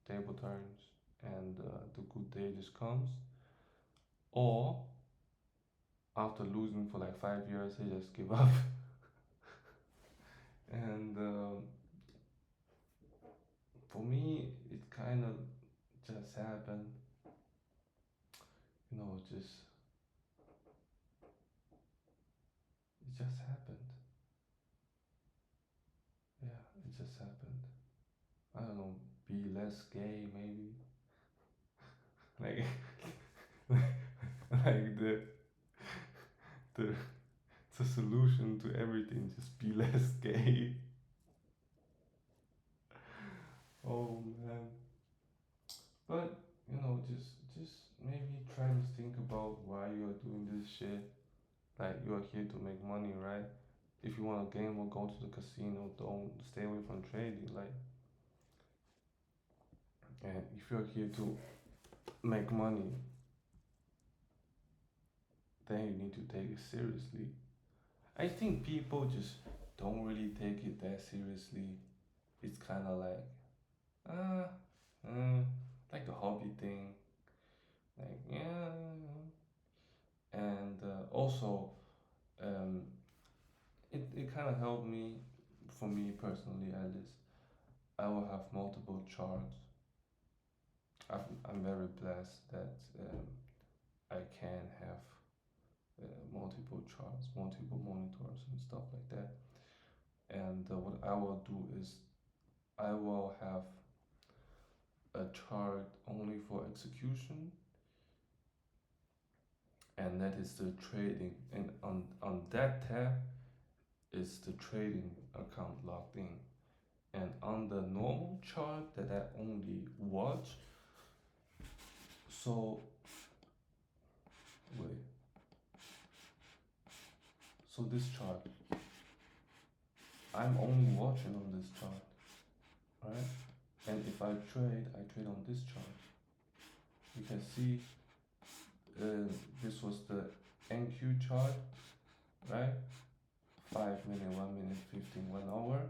table turns, and the good day just comes, or after losing for like 5 years they just give up. And for me it kind of just happened, just it just happened. Yeah, it just happened. I don't know, be less gay maybe. Like like the the solution to everything, just be less gay. Oh man. But just maybe try to think about why you're doing this shit. Like you're here to make money, right? If you want to gamble, go to the casino. Don't stay away from trading. Like, and if you're here to make money, then you need to take it seriously. I think people just don't really take it that seriously. It's kind of like, ah, uh, like a hobby thing. Like, yeah. And also, um, it kind of helped me, for me personally at least. I will have multiple charts. I'm very blessed that I can have multiple charts, multiple monitors, and stuff like that. And what I will do is I will have a chart only for execution, and that is the trading. And on that tab is the trading account logged in. And on the normal chart that I only watch, so wait, so this chart, I'm only watching on this chart, right? And if I trade on this chart. You can see this was the NQ chart, right? 5 minute, 1 minute, 15, 1 hour.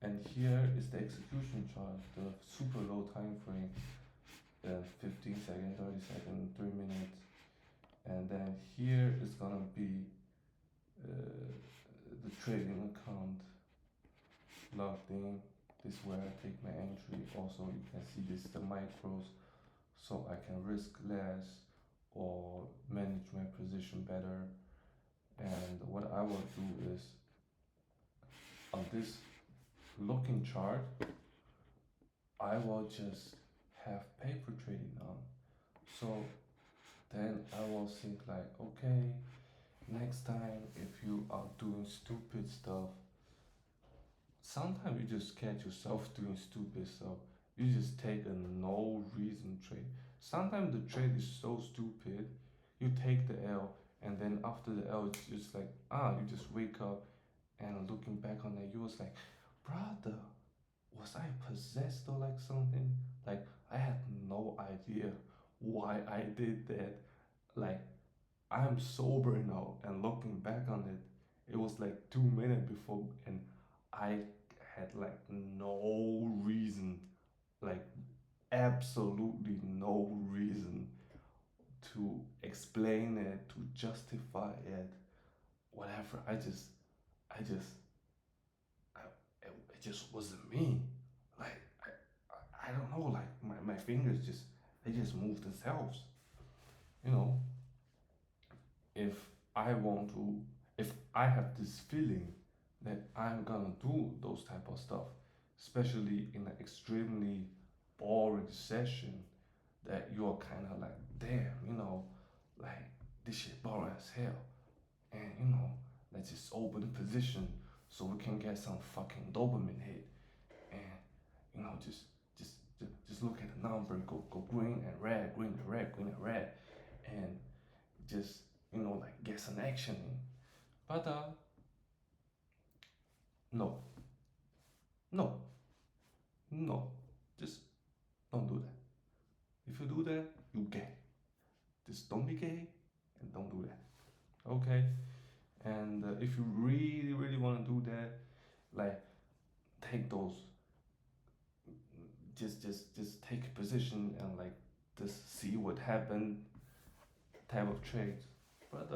And here is the execution chart, the super low time frame, 15 seconds, 30 seconds, 3 minutes. And then here is gonna be uh, the trading account logged in. This is where I take my entry. Also, you can see this is the micros, so I can risk less or manage my position better. And what I will do is on this looking chart, I will just have paper trading on. So then I will think like, okay, next time if you are doing stupid stuff, sometimes you just catch yourself doing stupid stuff. You just take a no reason trade. Sometimes the trade is so stupid, you take the L, and then after the L, it's just like, you just wake up and looking back on that, you was like, brother, was I possessed or like something? Like, I had no idea why I did that. Like, I'm sober now, and looking back on it, it was like 2 minutes before, and I had like no reason, like absolutely no reason to explain it, to justify it, whatever. I just, I, it just wasn't me. Like, I don't know, like my fingers just, they just move themselves. You know, if I want to, if I have this feeling that I'm gonna do those type of stuff, especially in an extremely boring session, that you're kind of like, damn, like this shit boring as hell, and let's just open the position so we can get some fucking dopamine hit, and just look at the number, go green and red, green and red, green and red, and just like get some action in. But no, no, no, just don't do that. If you do that, you gay. Just don't be gay and don't do that. Okay. And if you really, really want to do that, like take those, just take a position and like just see what happened, type of trades. But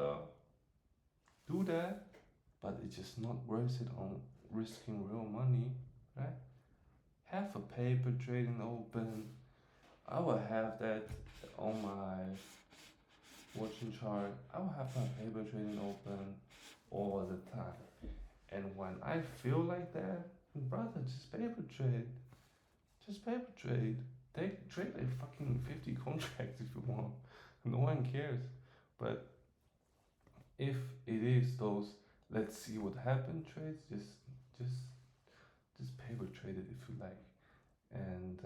do that, but it's just not worth it on risking real money, right? Have a paper trading open. I will have that on my watching chart. I will have my paper trading open all the time. And when I feel like that, brother, just paper trade. Just paper trade. Take trade like fucking 50 contracts if you want. No one cares. But if it is those let's see what happened trades, just just paper trade it if you like. And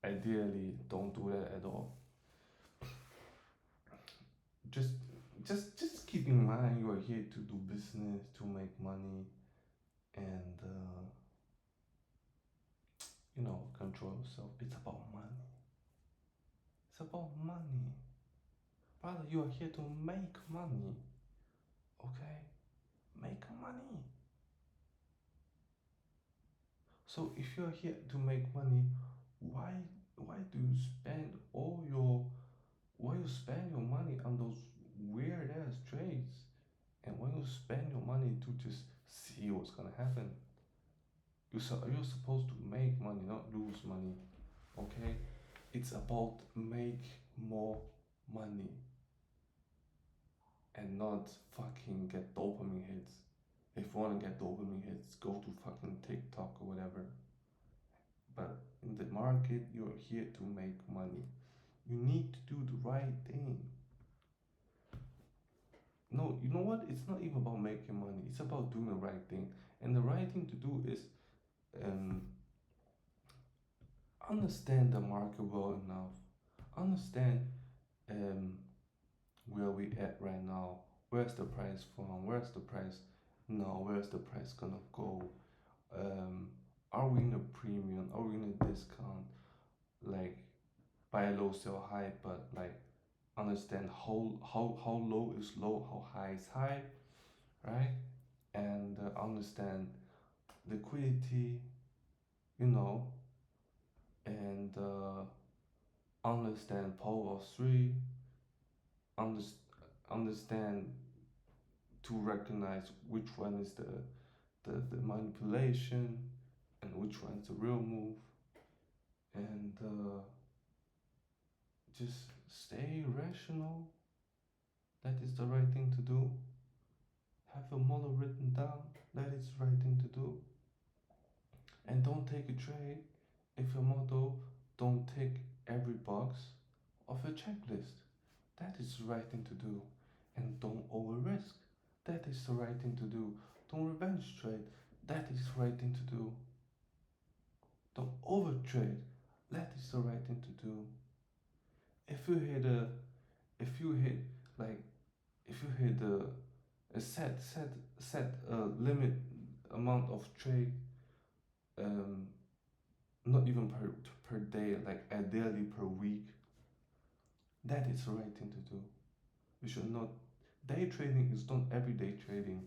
ideally don't do that at all. Just just keep in mind you are here to do business, to make money, and control yourself. It's about money. It's about money. Brother, you are here to make money. Okay? Make money. So if you're here to make money, why why do you spend all your why you spend your money on those weird ass trades? And why you spend your money to just see what's gonna happen? You're supposed to make money, not lose money. Okay? It's about make more money and not fucking get dopamine hits. If you wanna get dopamine hits, go to fucking TikTok or whatever. But in the market, you're here to make money. You need to do the right thing. No, you know what? It's not even about making money. It's about doing the right thing. And the right thing to do is um, understand the market well enough. Understand um, where we at right now. Where's the price from? Where's the price now? Where's the price gonna go? Um, are we in a premium? Are we in a discount? Like buy low, sell high, but like understand how low is low, how high is high, right? And understand liquidity, you know, and understand power of three, underst- understand to recognize which one is the manipulation and which one is the real move, and just stay rational. That is the right thing to do. Have your model written down. That is the right thing to do. And don't take a trade if your model don't tick every box of your checklist. That is the right thing to do. And don't over risk. That is the right thing to do. Don't revenge trade. That is the right thing to do. Don't over trade. That is the right thing to do. If you hit a, if you hit like, if you hit a set limit amount of trade, um, not even per day, like ideally per week, that is the right thing to do. You should not. Day trading is not everyday trading.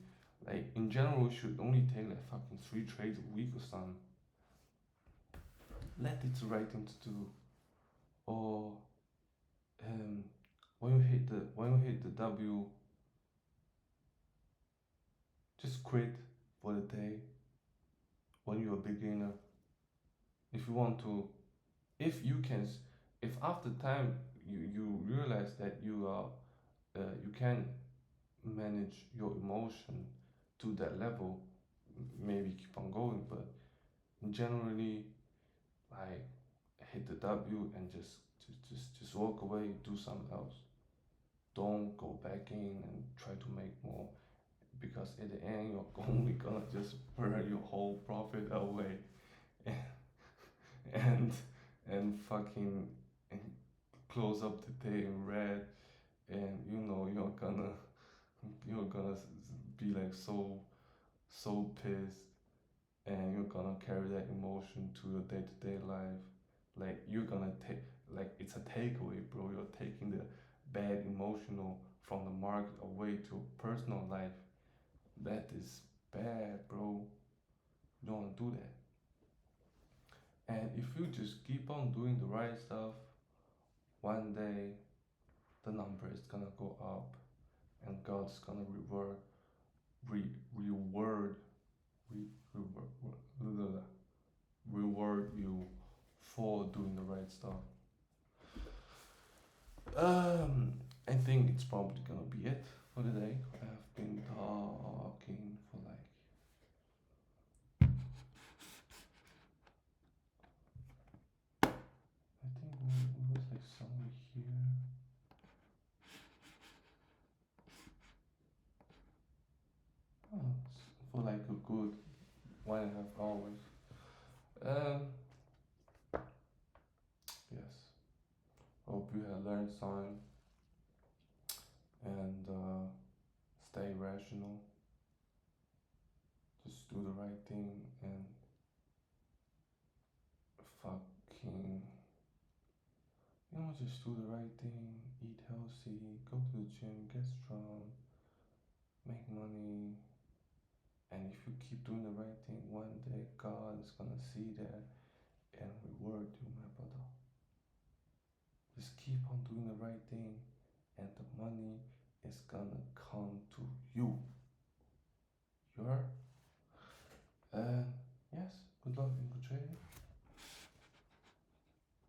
Like in general, you should only take like fucking 3 trades a week or something. Let it the right thing to do. Or um, when you hit the W, just quit for the day when you're a beginner. If you want to, if you can, if after time you realize that you can manage your emotion to that level, maybe keep on going. But generally, like hit the W and just walk away, do something else. Don't go back in and try to make more, because at the end you're only gonna just burn your whole profit away and and, and fucking and close up the day in red, and you're gonna be like so pissed, and you're gonna carry that emotion to your day-to-day life. Like you're gonna take, like it's a takeaway, bro. You're taking the bad emotional from the market away to personal life. That is bad, bro. You don't want to do that. And if you just keep on doing the right stuff, one day the number is gonna go up, and God's gonna reward, re, reward, reward you for doing the right stuff. I think it's probably gonna be it for today. I've been talking for like, I think it was like somewhere here. Oh, it's for like a good 1.5 hours. Um, yes. Hope you have learned something, and stay rational. Just do the right thing and fucking, just do the right thing. Eat healthy, go to the gym, get strong, make money. And if you keep doing the right thing, one day God is gonna see that and reward you, my brother. Just keep on doing the right thing, and the money is gonna come to you. You're